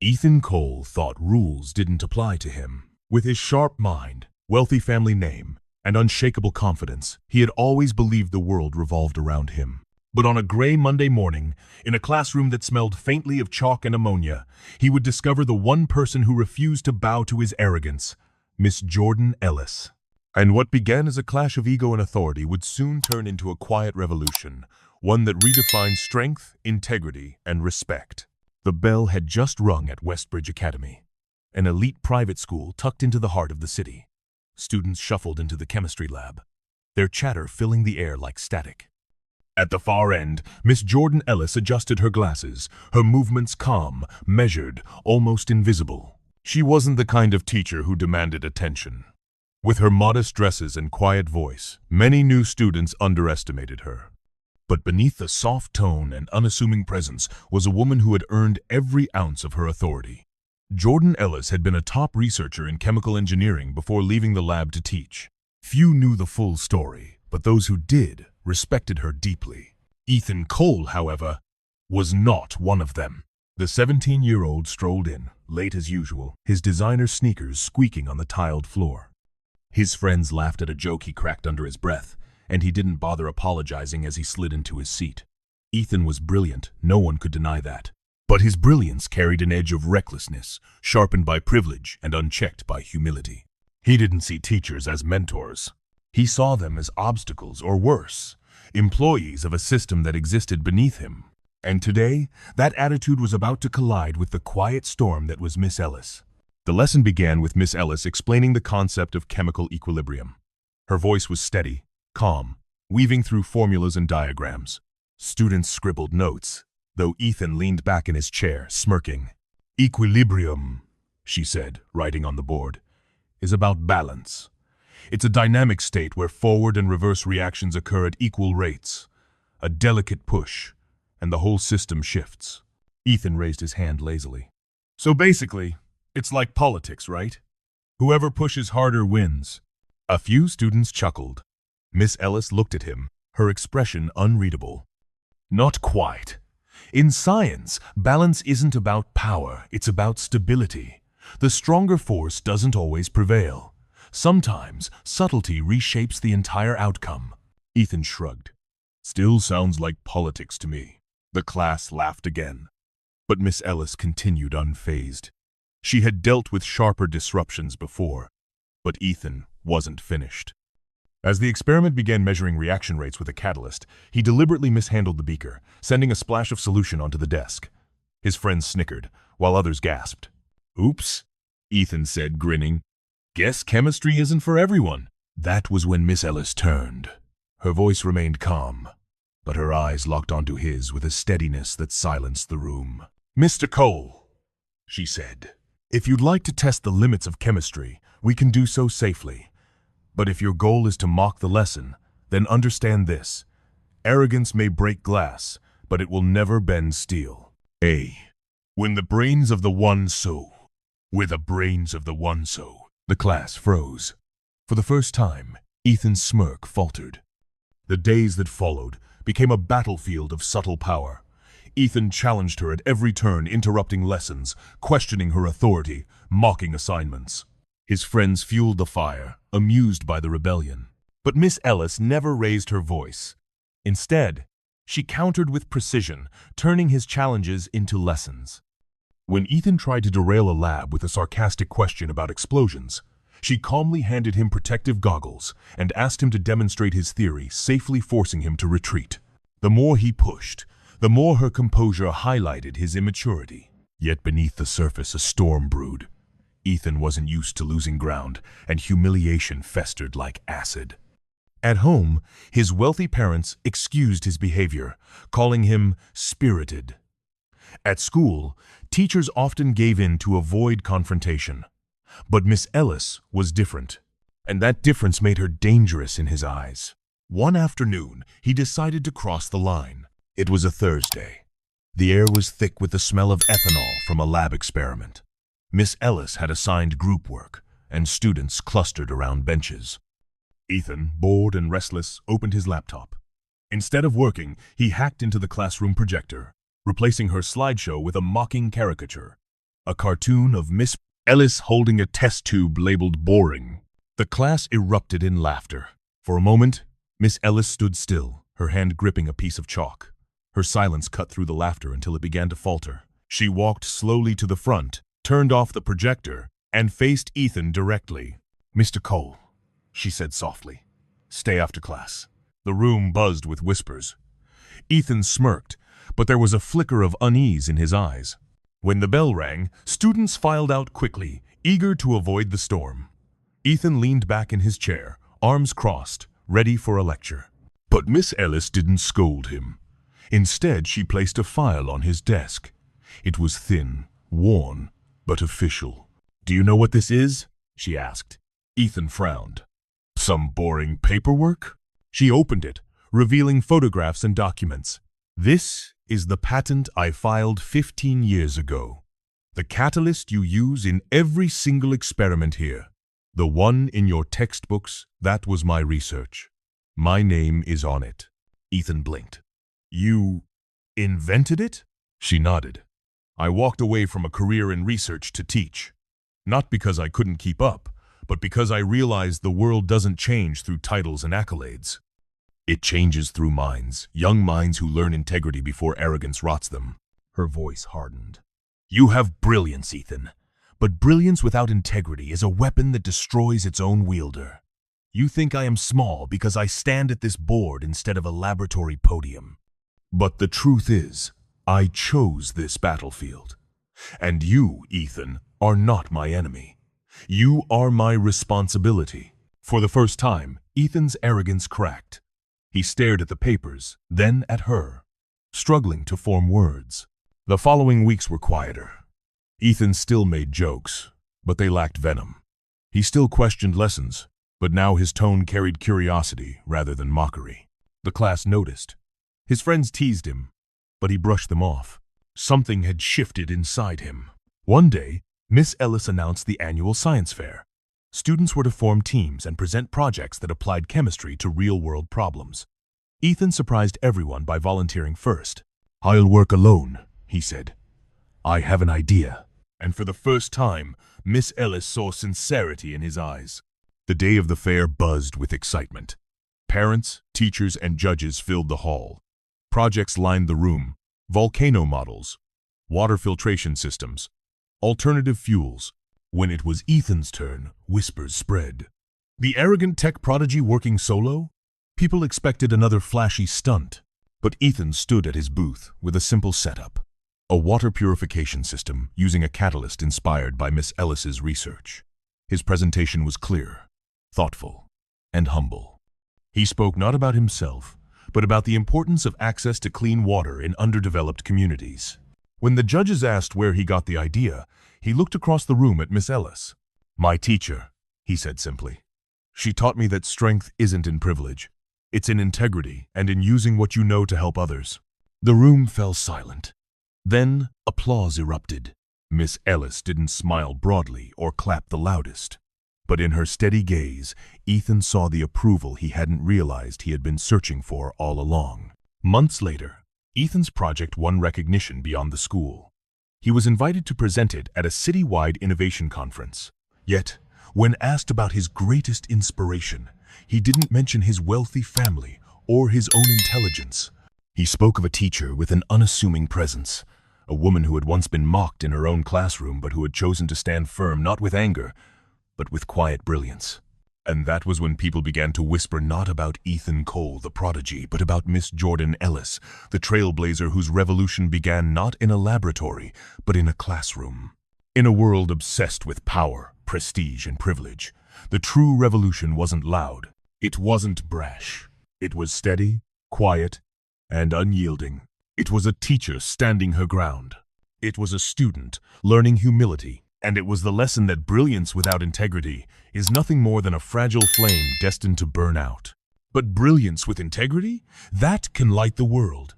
Ethan Cole thought rules didn't apply to him. With his sharp mind, wealthy family name, and unshakable confidence, he had always believed the world revolved around him. But on a gray Monday morning, in a classroom that smelled faintly of chalk and ammonia, he would discover the one person who refused to bow to his arrogance, Miss Jordan Ellis. And what began as a clash of ego and authority would soon turn into a quiet revolution, one that redefined strength, integrity, and respect. The bell had just rung at Westbridge Academy, an elite private school tucked into the heart of the city. Students shuffled into the chemistry lab, their chatter filling the air like static. At the far end, Miss Jordan Ellis adjusted her glasses, her movements calm, measured, almost invisible. She wasn't the kind of teacher who demanded attention. With her modest dresses and quiet voice, many new students underestimated her. But beneath the soft tone and unassuming presence was a woman who had earned every ounce of her authority. Jordan Ellis had been a top researcher in chemical engineering before leaving the lab to teach. Few knew the full story, but those who did respected her deeply. Ethan Cole, however, was not one of them. The 17-year-old strolled in, late as usual, his designer sneakers squeaking on the tiled floor. His friends laughed at a joke he cracked under his breath, and he didn't bother apologizing as he slid into his seat. Ethan was brilliant, no one could deny that. But his brilliance carried an edge of recklessness, sharpened by privilege and unchecked by humility. He didn't see teachers as mentors. He saw them as obstacles, or worse, employees of a system that existed beneath him. And today, that attitude was about to collide with the quiet storm that was Miss Ellis. The lesson began with Miss Ellis explaining the concept of chemical equilibrium. Her voice was steady, calm, weaving through formulas and diagrams. Students scribbled notes, though Ethan leaned back in his chair, smirking. Equilibrium, she said, writing on the board, is about balance. It's a dynamic state where forward and reverse reactions occur at equal rates. A delicate push, and the whole system shifts. Ethan raised his hand lazily. So basically, it's like politics, right? Whoever pushes harder wins. A few students chuckled. Miss Ellis looked at him, her expression unreadable. Not quite. In science, balance isn't about power, it's about stability. The stronger force doesn't always prevail. Sometimes, subtlety reshapes the entire outcome. Ethan shrugged. Still sounds like politics to me. The class laughed again. But Miss Ellis continued unfazed. She had dealt with sharper disruptions before, but Ethan wasn't finished. As the experiment began measuring reaction rates with a catalyst, he deliberately mishandled the beaker, sending a splash of solution onto the desk. His friends snickered, while others gasped. Oops, Ethan said, grinning. Guess chemistry isn't for everyone. That was when Miss Ellis turned. Her voice remained calm, but her eyes locked onto his with a steadiness that silenced the room. Mr. Cole, she said, if you'd like to test the limits of chemistry, we can do so safely. But if your goal is to mock the lesson, then understand this. Arrogance may break glass, but it will never bend steel. When the brains of the one sow, where the brains of the one sow. The class froze. For the first time, Ethan's smirk faltered. The days that followed became a battlefield of subtle power. Ethan challenged her at every turn, interrupting lessons, questioning her authority, mocking assignments. His friends fueled the fire, amused by the rebellion. But Miss Ellis never raised her voice. Instead, she countered with precision, turning his challenges into lessons. When Ethan tried to derail a lab with a sarcastic question about explosions, she calmly handed him protective goggles and asked him to demonstrate his theory, safely forcing him to retreat. The more he pushed, the more her composure highlighted his immaturity. Yet beneath the surface a storm brewed. Ethan wasn't used to losing ground, and humiliation festered like acid. At home, his wealthy parents excused his behavior, calling him spirited. At school, teachers often gave in to avoid confrontation. But Miss Ellis was different, and that difference made her dangerous in his eyes. One afternoon, he decided to cross the line. It was a Thursday. The air was thick with the smell of ethanol from a lab experiment. Miss Ellis had assigned group work, and students clustered around benches. Ethan, bored and restless, opened his laptop. Instead of working, he hacked into the classroom projector, replacing her slideshow with a mocking caricature. a cartoon of Miss Ellis holding a test tube labeled boring. The class erupted in laughter. For a moment, Miss Ellis stood still, her hand gripping a piece of chalk. Her silence cut through the laughter until it began to falter. She walked slowly to the front, turned off the projector, and faced Ethan directly. "Mr. Cole," she said softly, "stay after class." The room buzzed with whispers. Ethan smirked, but there was a flicker of unease in his eyes. When the bell rang, students filed out quickly, eager to avoid the storm. Ethan leaned back in his chair, arms crossed, ready for a lecture. But Miss Ellis didn't scold him. Instead, she placed a file on his desk. It was thin, worn, but official. "Do you know what this is?" she asked. Ethan frowned. "Some boring paperwork?" She opened it, revealing photographs and documents. "This is the patent I filed 15 years ago. The catalyst you use in every single experiment here. The one in your textbooks, that was my research. My name is on it." Ethan blinked. "You invented it?" She nodded. "I walked away from a career in research to teach. Not because I couldn't keep up, but because I realized the world doesn't change through titles and accolades. It changes through minds, young minds who learn integrity before arrogance rots them." Her voice hardened. "You have brilliance, Ethan. But brilliance without integrity is a weapon that destroys its own wielder. You think I am small because I stand at this board instead of a laboratory podium. But the truth is, I chose this battlefield. And you, Ethan, are not my enemy. You are my responsibility." For the first time, Ethan's arrogance cracked. He stared at the papers, then at her, struggling to form words. The following weeks were quieter. Ethan still made jokes, but they lacked venom. He still questioned lessons, but now his tone carried curiosity rather than mockery. The class noticed. His friends teased him, but he brushed them off. Something had shifted inside him. One day, Miss Ellis announced the annual science fair. Students were to form teams and present projects that applied chemistry to real-world problems. Ethan surprised everyone by volunteering first. "I'll work alone," he said. "I have an idea." And for the first time, Miss Ellis saw sincerity in his eyes. The day of the fair buzzed with excitement. Parents, teachers, and judges filled the hall. Projects lined the room: volcano models, water filtration systems, alternative fuels. When it was Ethan's turn, whispers spread. The arrogant tech prodigy working solo? People expected another flashy stunt. But Ethan stood at his booth with a simple setup: a water purification system using a catalyst inspired by Miss Ellis's research. His presentation was clear, thoughtful, and humble. He spoke not about himself, but about the importance of access to clean water in underdeveloped communities. When the judges asked where he got the idea, he looked across the room at Miss Ellis. "My teacher," he said simply. "She taught me that strength isn't in privilege. It's in integrity and in using what you know to help others." The room fell silent. Then applause erupted. Miss Ellis didn't smile broadly or clap the loudest. But in her steady gaze, Ethan saw the approval he hadn't realized he had been searching for all along. Months later, Ethan's project won recognition beyond the school. He was invited to present it at a citywide innovation conference. Yet, when asked about his greatest inspiration, he didn't mention his wealthy family or his own intelligence. He spoke of a teacher with an unassuming presence, a woman who had once been mocked in her own classroom but who had chosen to stand firm not with anger, but with quiet brilliance. And that was when people began to whisper not about Ethan Cole, the prodigy, but about Miss Jordan Ellis, the trailblazer whose revolution began not in a laboratory, but in a classroom. In a world obsessed with power, prestige, and privilege, the true revolution wasn't loud. It wasn't brash. It was steady, quiet, and unyielding. It was a teacher standing her ground. It was a student learning humility. And it was the lesson that brilliance without integrity is nothing more than a fragile flame destined to burn out. But brilliance with integrity? That can light the world.